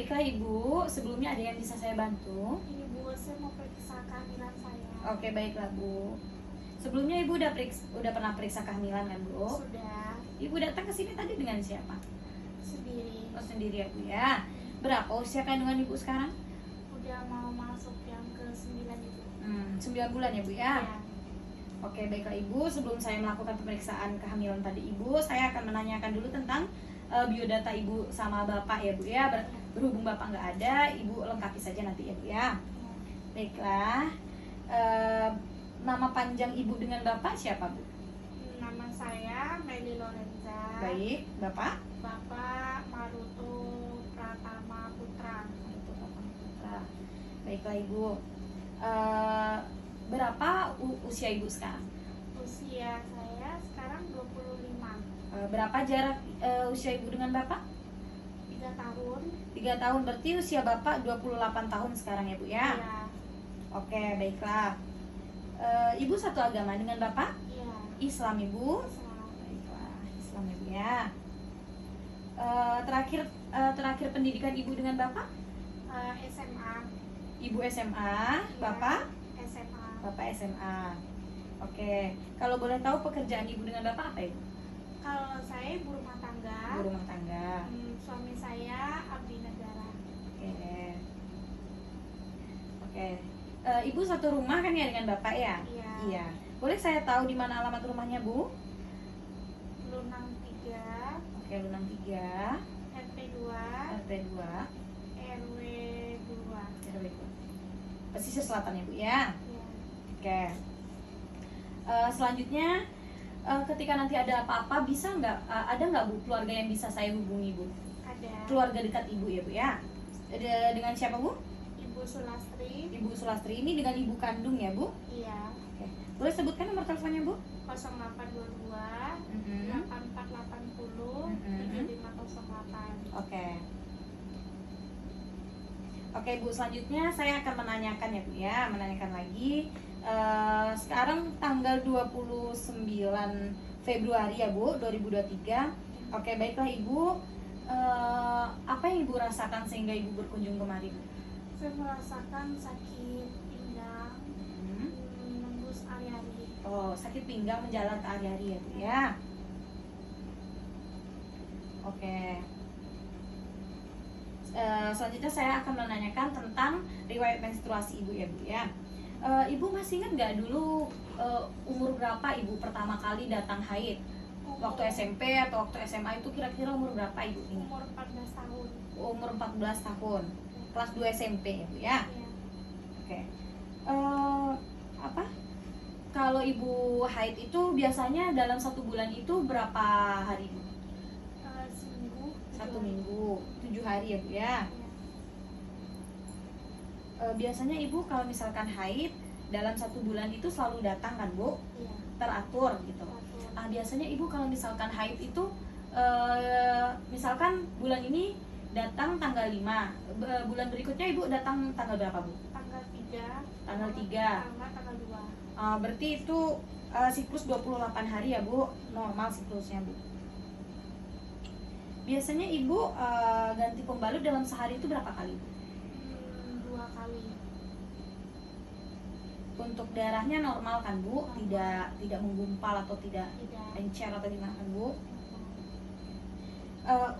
baiklah Ibu, sebelumnya ada yang bisa saya bantu? Ini Bu, saya mau periksa kehamilan saya. Oke, baiklah Bu. Sebelumnya Ibu udah pernah periksa kehamilan kan Bu? Sudah. Ibu datang ke sini tadi dengan siapa? Sendiri. Oh, sendiri ya Bu ya. Berapa usia kandungan Ibu sekarang? Udah mau masuk yang ke-9 itu. 9 bulan ya Bu ya? Ya. Oke, baiklah Ibu, sebelum saya melakukan pemeriksaan kehamilan pada Ibu, saya akan menanyakan dulu tentang biodata Ibu sama Bapak ya Bu ya. Berhubung Bapak nggak ada, Ibu lengkapi saja nanti ya Bu ya. Baiklah, nama panjang Ibu dengan Bapak siapa Bu? Nama saya Meli Lorenza. Baik, Bapak? Bapak Maruto Pratama Putra. Itu Bapak Putra. Baiklah Ibu, berapa usia Ibu sekarang? Usia saya sekarang 25. Berapa jarak usia Ibu dengan Bapak? 3 tahun. 3 tahun, berarti usia Bapak 28 tahun sekarang ya Bu ya? Iya. Oke, baiklah. Ibu satu agama dengan Bapak? Iya. Islam Ibu? Islam. Baiklah, Islam Ibu ya. Terakhir pendidikan Ibu dengan Bapak? SMA. Ibu SMA, Iya. Bapak? SMA. Bapak SMA. Oke, kalau boleh tahu pekerjaan Ibu dengan Bapak apa Ibu? Kalau saya ibu rumah tangga. Ibu rumah tangga. Suami saya abdi negara. Oke. Oke. Ibu satu rumah kan ya dengan Bapak ya? Iya. Iya. Boleh saya tahu di mana alamat rumahnya Bu? Lunang 3, Oke, Lunang 3, RT 2, RT 2, RW 2. RW 2. Pesisir Selatan ya Bu ya? Iya. Oke. Selanjutnya, ketika nanti ada apa-apa, ada nggak Bu keluarga yang bisa saya hubungi Bu? Ada Keluarga dekat Ibu ya Bu ya? Dengan siapa Bu? Ibu Sulastri. Ibu Sulastri ini dengan Ibu kandung ya Bu? Iya. Oke. Boleh sebutkan nomor teleponnya Bu? 0822 Mhm. 8480 3508. Oke. Oke Bu, selanjutnya saya akan menanyakan ya Bu ya, menanyakan lagi. Sekarang tanggal 29 Februari ya Bu, 2023. Oke, baiklah Ibu. Apa yang Ibu rasakan sehingga Ibu berkunjung kemari Bu? Saya merasakan sakit pinggang menembus ari-ari. Oh, sakit pinggang menjalar ke ari-ari ya Bu ya. Oke. Selanjutnya saya akan menanyakan tentang riwayat menstruasi Ibu ya Bu ya. Ibu masih ingat nggak dulu umur berapa Ibu pertama kali datang haid? Waktu SMP atau waktu SMA itu kira-kira umur berapa Ibu ini? Umur 14 tahun. Umur 14 tahun. Kelas 2 SMP ya Bu ya. Iya. Oke. Apa? Kalau Ibu haid itu biasanya dalam 1 bulan itu berapa hari Bu? Seminggu. 1 minggu, 7 hari ya Bu ya. Iya. Biasanya Ibu kalau misalkan haid dalam 1 bulan itu selalu datang kan Bu? Iya. Teratur gitu. Teratur. Biasanya Ibu kalau misalkan haid itu misalkan bulan ini datang tanggal 5, bulan berikutnya Ibu datang tanggal berapa Bu? Tanggal 3. Tanggal 3. Tanggal 2. Berarti itu siklus 28 hari ya Bu, normal siklusnya Bu. Biasanya Ibu ganti pembalut dalam sehari itu berapa kali Bu? 2 kali. Untuk darahnya normal kan Bu? Tidak menggumpal atau tidak Tidak. encer atau gimana kan Bu?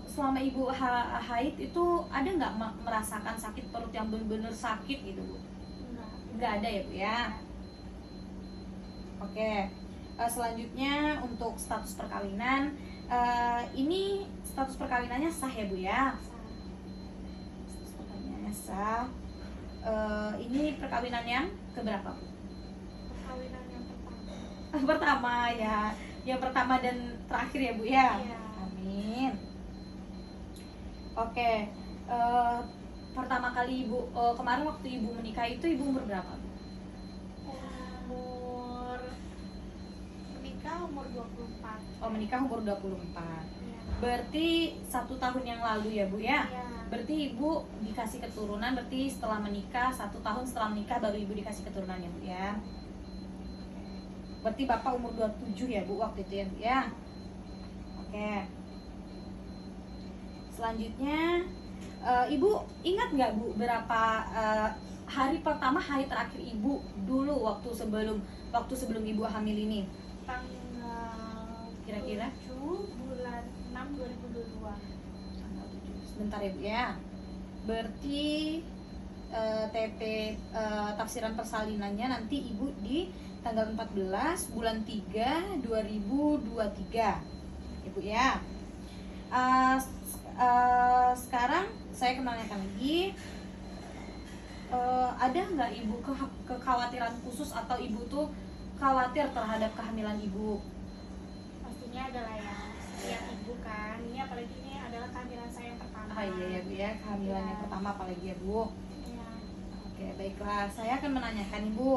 Selama Ibu haid itu ada nggak merasakan sakit perut yang benar-benar sakit gitu Bu? Enggak. Nggak ada ya Bu ya? Oke. Selanjutnya untuk status perkawinan, ini status perkawinannya sah ya Bu ya? Status perkawinannya sah. Ini perkawinan yang keberapa Bu? Perkawinan yang pertama. Pertama ya, yang pertama dan terakhir ya Bu ya? Iya. Amin. Oke, pertama kali Ibu, kemarin waktu Ibu menikah itu Ibu umur berapa Bu? Umur 24. Oh, menikah umur 24. Iya. Berarti 1 tahun yang lalu ya Bu ya? Iya. Berarti Ibu dikasih keturunan, berarti setelah menikah 1 tahun setelah menikah baru Ibu dikasih keturunan ya Bu ya? Berarti Bapak umur 27 ya Bu waktu itu ya Bu ya? Oke. Selanjutnya Ibu ingat nggak Bu berapa hari pertama, hari terakhir Ibu dulu waktu sebelum Ibu hamil ini? Tanggal Kira-kira? 7 bulan 6 2022. Tanggal 7. Sebentar ya Bu ya. Berarti TP tafsiran persalinannya nanti Ibu di tanggal 14 bulan 3 2023. Ibu ya. Sekarang saya menanyakan lagi, ada nggak Ibu kekhawatiran khusus atau Ibu tuh khawatir terhadap kehamilan Ibu? Pastinya adalah ya setiap ibu kan, ini apalagi ini adalah kehamilan saya yang pertama. Iya ya Bu ya, kehamilan yang pertama apalagi ya Bu. Iya. Oke baiklah, saya akan menanyakan Ibu,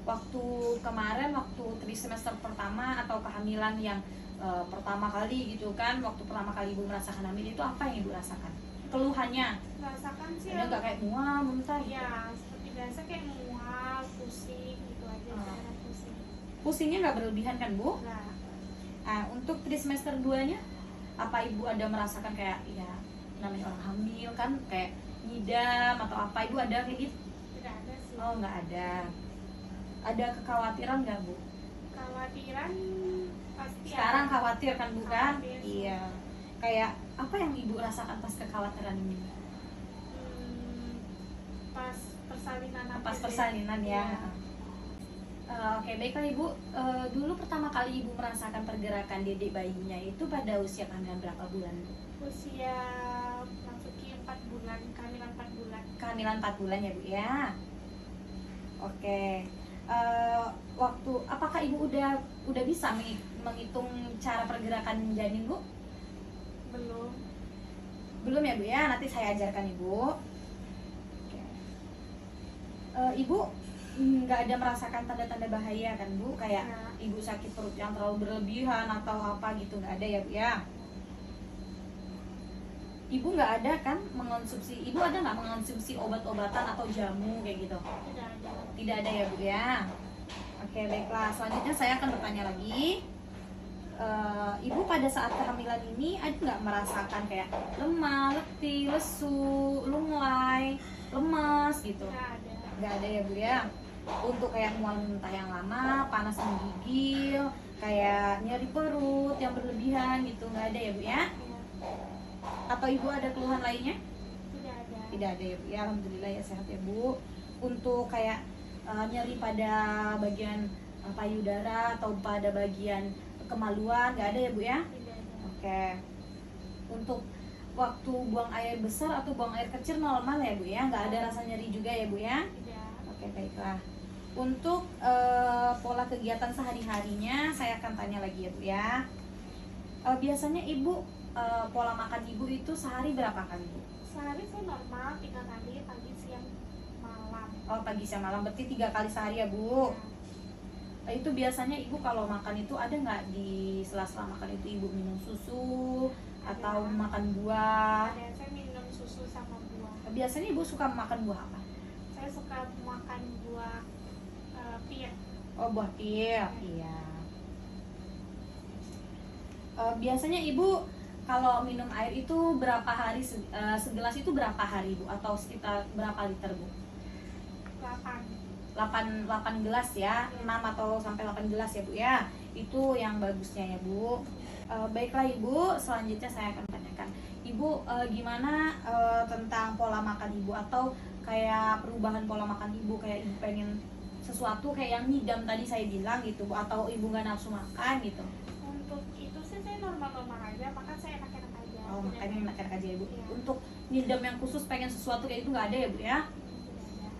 waktu kemarin waktu trimester pertama atau kehamilan yang pertama kali gitu kan, waktu pertama kali Ibu merasakan hamil itu apa yang Ibu rasakan? Keluhannya? Rasakan sih Ada nggak kayak mual, muntah? ya seperti biasa kayak mual, pusing gitu aja, karena pusing. Pusingnya nggak berlebihan kan Bu? Nah, Nah, untuk trimester 2-nya apa Ibu ada merasakan kayak ya namanya orang hamil kan kayak ngidam atau apa, Ibu ada kayak gitu? tidak ada sih. Oh nggak ada. Ada kekhawatiran nggak Bu? Kekhawatiran pasti Sekarang ada. khawatir kan Bu kan? Khawatir. Iya. Kayak apa yang Ibu rasakan pas kekhawatiran ini? Pas persalinan Pas APD. persalinan ya. Iya. Oke baiklah Ibu. Dulu pertama kali Ibu merasakan pergerakan dedek bayinya itu pada usia kehamilan berapa bulan? Usia masuki 4 bulan, kehamilan 4 bulan. Kehamilan 4 bulan ya Bu ya. Oke. Waktu apakah Ibu udah bisa menghitung cara pergerakan janin Bu? Belum. Belum ya Bu ya, nanti saya ajarkan Ibu. Oke. Ibu nggak ada merasakan tanda-tanda bahaya kan Bu, kayak Nggak. Ibu sakit perut yang terlalu berlebihan atau apa gitu, nggak ada ya Bu ya? Ibu nggak ada kan mengonsumsi, Ibu ada nggak mengonsumsi obat-obatan atau jamu kayak gitu? Tidak ada. Tidak ada ya Bu ya. Oke baiklah, selanjutnya saya akan bertanya lagi. Ibu pada saat kehamilan ini ada nggak merasakan kayak lemah, letih, lesu, lunglai, lemas gitu? Tidak ada. Nggak ada ya Bu ya. Untuk kayak mual muntah yang lama, panas menggigil, kayak nyeri perut yang berlebihan gitu, nggak ada ya Bu ya? Ya, Atau Ibu ada keluhan lainnya? tidak ada. Tidak ada ya Bu ya, alhamdulillah ya sehat ya Bu. Untuk kayak nyeri pada bagian payudara atau pada bagian kemaluan nggak ada ya Bu ya? Tidak ada. Oke. Untuk waktu buang air besar atau buang air kecil normal ya Bu ya, nggak ada rasa nyeri juga ya Bu ya? Tidak. Oke baiklah. Untuk pola kegiatan sehari-harinya saya akan tanya lagi ya Bu ya. Biasanya Ibu pola makan Ibu itu sehari berapa kali Bu? Sehari saya normal 3 kali, pagi, siang, malam. Oh pagi siang malam, berarti 3 kali sehari ya Bu. Itu biasanya Ibu kalau makan itu ada nggak di sela-sela makan itu Ibu minum susu atau Ada. makan buah? Ada, saya minum susu sama buah. Biasanya Ibu suka makan buah apa? Saya suka makan buah pir. Oh buah pir, iya. Biasanya Ibu kalau minum air itu berapa hari segelas itu berapa hari Bu? Atau sekitar berapa liter Bu? 8. 8 gelas ya, 6 atau sampai 8 gelas ya Bu ya. Itu yang bagusnya ya Bu. Baiklah Ibu, selanjutnya saya akan tanyakan Ibu gimana tentang pola makan Ibu atau kayak perubahan pola makan Ibu, kayak Ibu pengen sesuatu kayak yang ngidam tadi saya bilang gitu Bu, atau Ibu nggak nafsu makan gitu. Untuk itu sih saya normal-normal aja, makan saya enak-enak aja. Oh Tidak makanya ada. enak-enak aja Ibu. Iya. Untuk ngidam yang khusus pengen sesuatu kayak itu nggak ada ya Bu ya. Tidak ada.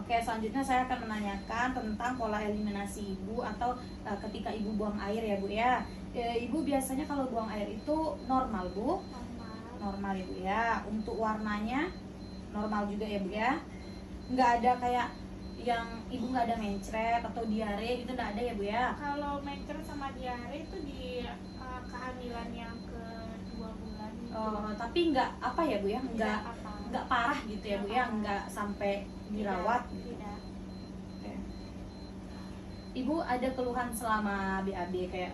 Oke, selanjutnya saya akan menanyakan tentang pola eliminasi Ibu atau ketika Ibu buang air ya Bu ya. Ibu biasanya kalau buang air itu normal Bu? Normal. Normal ya Bu ya. Untuk warnanya normal juga ya Bu ya. Nggak ada kayak yang Ibu nggak ada mencret atau diare gitu, nggak ada ya Bu ya. Kalau mencret sama diare itu di kehamilan yang ke-2 bulan. Tapi nggak apa ya Bu ya, Tidak apa. nggak parah gitu ya Bu ya, nggak sampai dirawat gitu. Tidak. Oke. Ibu ada keluhan selama BAB kayak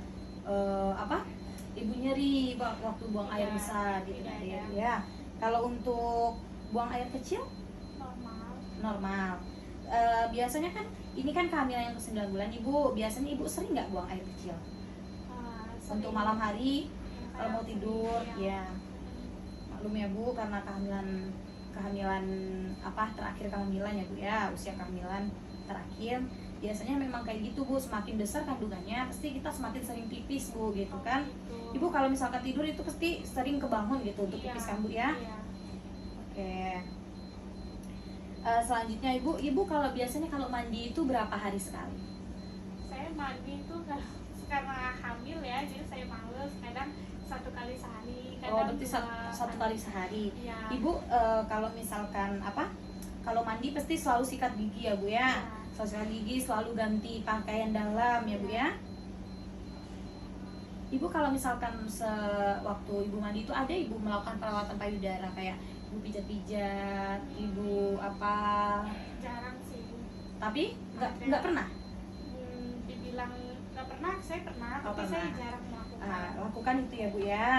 apa? Ibu nyeri waktu buang air Tidak, besar gitu tidak nggak ada ya ada. Bu ya. Kalau untuk buang air kecil Normal. normal. Biasanya kan ini kan kehamilan yang ke 9 bulan ibu, biasanya ibu sering nggak buang air kecil untuk Sering. malam hari Ya, kalau mau kayak tidur? sering, Ya maklum ya bu, karena kehamilan kehamilan apa terakhir kehamilan ya bu ya, usia kehamilan terakhir biasanya memang kayak gitu bu, semakin besar kandungannya pasti kita semakin sering pipis bu gitu Oh, kan. gitu. Ibu kalau misalkan tidur itu pasti sering kebangun gitu untuk Iya, pipis kan bu ya. iya. Oke. Selanjutnya ibu kalau biasanya kalau mandi itu berapa hari sekali? Saya mandi itu karena hamil ya, jadi saya males. Kadang 1 kali sehari, Oh kadang berarti 2 satu kali sehari. Iya. Ibu kalau misalkan apa, kalau mandi pasti selalu sikat gigi ya bu ya. Iya. Selalu sikat gigi, selalu ganti pakaian dalam ya bu ya. Ibu kalau misalkan sewaktu ibu mandi itu ada ibu melakukan perawatan payudara kayak ibu pijat-pijat, ibu apa? Jarang sih. Tapi Ada. nggak pernah. Dibilang nggak pernah, saya pernah, Oh, tapi saya pernah. jarang melakukan. Lakukan itu ya bu ya.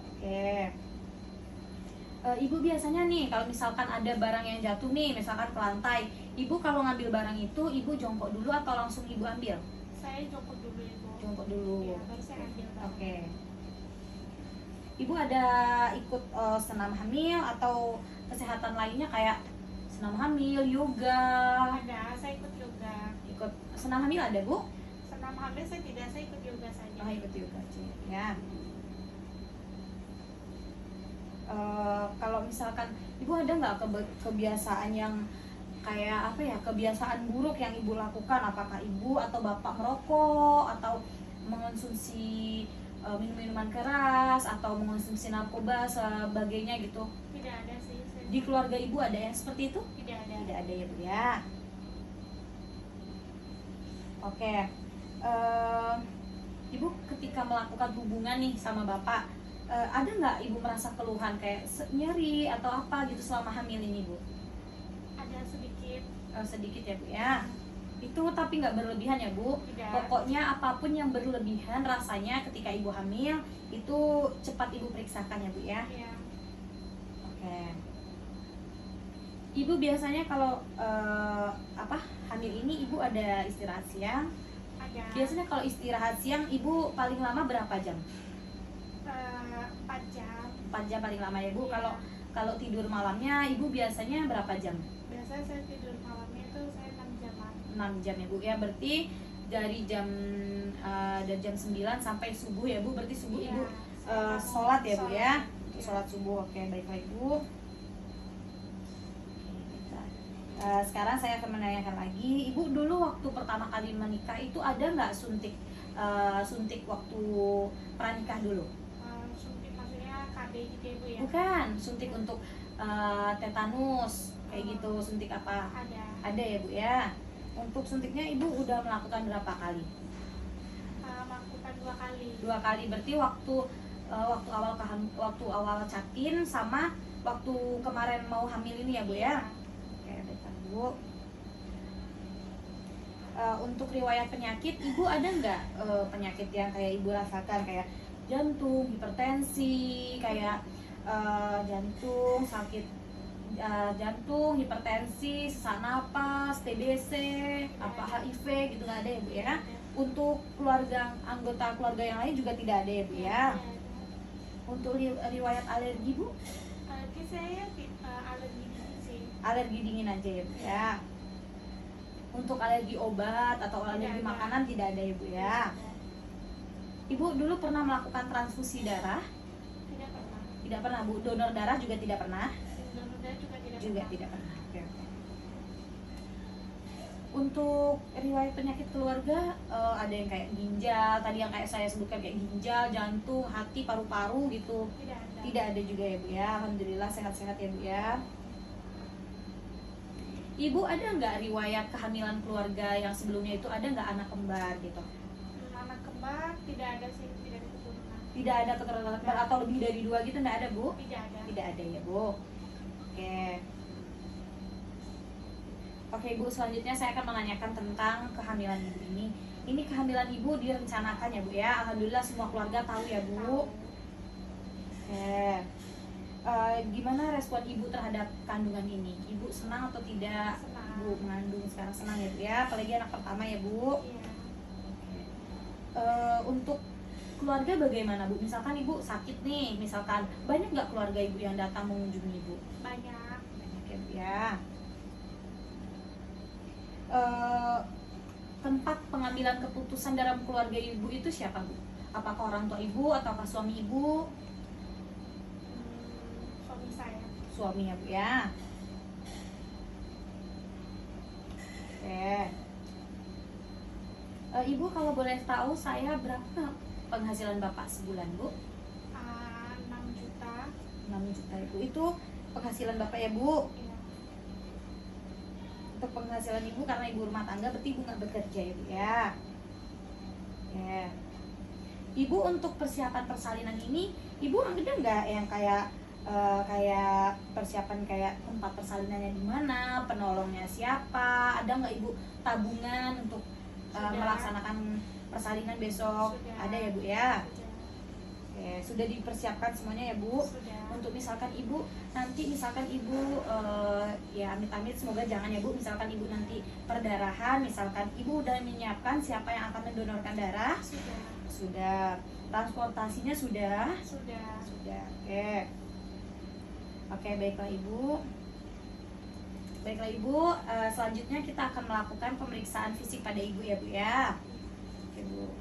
Oke. Ibu biasanya nih kalau misalkan ada barang yang jatuh nih, misalkan ke lantai, ibu kalau ngambil barang itu ibu jongkok dulu atau langsung ibu ambil? Saya jongkok dulu ibu. Jongkok dulu. Iya, baru saya ambil barang. Oke. Ibu ada ikut senam hamil atau kesehatan lainnya kayak senam hamil, yoga? Ada, saya ikut yoga. Ikut senam hamil ada bu? Senam hamil saya tidak, saya ikut yoga saja. Oh ikut yoga aja ya. Kalau misalkan ibu ada nggak kebiasaan yang kayak apa ya, kebiasaan buruk yang ibu lakukan, apakah ibu atau bapak merokok atau mengonsumsi minum-minuman keras atau mengonsumsi narkoba sebagainya gitu? Tidak ada sih. Saya Di keluarga ibu ada yang seperti itu? tidak ada. Tidak ada ya bu ya. Oke. Ibu ketika melakukan hubungan nih sama bapak, ada nggak ibu merasa keluhan kayak nyeri atau apa gitu selama hamil ini bu? Ada sedikit. Sedikit ya bu ya. Itu tapi nggak berlebihan ya bu. Tidak. Pokoknya apapun yang berlebihan rasanya ketika ibu hamil itu cepat ibu periksakan ya bu ya. Iya. Oke. Ibu biasanya kalau hamil ini ibu ada istirahat siang. Ada. Biasanya kalau istirahat siang ibu paling lama berapa jam? 4 jam. 4 jam paling lama ya bu. Iya. Kalau tidur malamnya ibu biasanya berapa jam? Biasanya saya tidur malamnya itu saya 6 jaman. 6 jam ya bu ya. Berarti dari jam 9 sampai subuh ya bu. Berarti subuh Iya, ibu saya sholat ya bu sholat. ya. Iya. Sholat subuh. Oke baiklah ibu. Sekarang saya akan menanyakan lagi, ibu dulu waktu pertama kali menikah itu ada nggak suntik waktu pranikah dulu? Suntik maksudnya KB gitu ya bu ya? Bukan, suntik untuk tetanus kayak gitu, suntik apa? Ada. Ada ya bu ya. Untuk suntiknya ibu udah melakukan berapa kali? Melakukan 2 kali. 2 kali, berarti waktu awal capin sama waktu kemarin mau hamil ini ya bu ya? Oke, baiklah bu. Untuk riwayat penyakit, ibu ada nggak penyakit yang kayak ibu rasakan kayak jantung, hipertensi, kayak jantung, sakit jantung, hipertensi, sesak napas, TBC, apa HIV gitu nggak ada ya bu ya? Untuk anggota keluarga yang lain juga tidak ada ya bu ya? Untuk riwayat alergi bu? Alergi saya alergi dingin sih. Alergi dingin aja ya bu ya. Untuk alergi obat atau alergi Tidak ada. makanan tidak ada ya bu ya. Ibu dulu pernah melakukan transfusi darah? Tidak pernah. Tidak pernah bu. Donor darah juga tidak pernah? Donor darah juga tidak Juga pernah. tidak pernah. Oke, oke. Untuk riwayat penyakit keluarga ada yang kayak ginjal, tadi yang kayak saya sebutkan kayak ginjal, jantung, hati, paru-paru gitu. Tidak ada. Tidak ada juga ya bu ya. Alhamdulillah sehat-sehat ya bu ya. Ibu ada nggak riwayat kehamilan keluarga yang sebelumnya itu ada nggak anak kembar gitu? Anak kembar tidak ada sih, tidak ada keturunan. Tidak ada keturunan kembar atau lebih dari 2 gitu nggak ada bu? Tidak ada. Tidak ada ya bu. Oke. Oke bu, selanjutnya saya akan menanyakan tentang kehamilan ibu ini. Ini kehamilan ibu direncanakan ya bu ya. Alhamdulillah semua keluarga tahu ya bu. Tahu. Oke. Gimana respon ibu terhadap kandungan ini? Ibu senang atau tidak? Senang. Bu mengandung sekarang senang ya bu ya, apalagi anak pertama ya bu. Iya. Untuk keluarga bagaimana bu? Misalkan ibu sakit nih, misalkan banyak nggak keluarga ibu yang datang mengunjungi ibu? Banyak. Banyak ya bu ya. Tempat pengambilan keputusan dalam keluarga ibu itu siapa bu? Apakah orang tua ibu ataukah suami ibu? Suami saya. Suami ya bu ya. Oke. Ibu kalau boleh tahu saya berapa penghasilan bapak sebulan bu? 6 juta. 6 juta ibu. Itu penghasilan bapak ya bu? Iya. Untuk penghasilan ibu karena ibu rumah tangga berarti ibu nggak bekerja ya bu ya. Oke. Ibu untuk persiapan persalinan ini ibu ada nggak yang kayak persiapan kayak tempat persalinannya di mana, penolongnya siapa, ada nggak ibu tabungan untuk Sudah. melaksanakan persalinan besok? Sudah. Ada ya bu ya. Sudah. Oke, sudah dipersiapkan semuanya ya bu. Sudah. Untuk misalkan ibu nanti misalkan ibu ya amit-amit semoga jangan ya bu, misalkan ibu nanti perdarahan, misalkan ibu udah menyiapkan siapa yang akan mendonorkan darah? Sudah. Transportasinya sudah? Sudah. Oke. Oke, baiklah ibu. Baiklah ibu, selanjutnya kita akan melakukan pemeriksaan fisik pada ibu ya bu ya. Oke bu.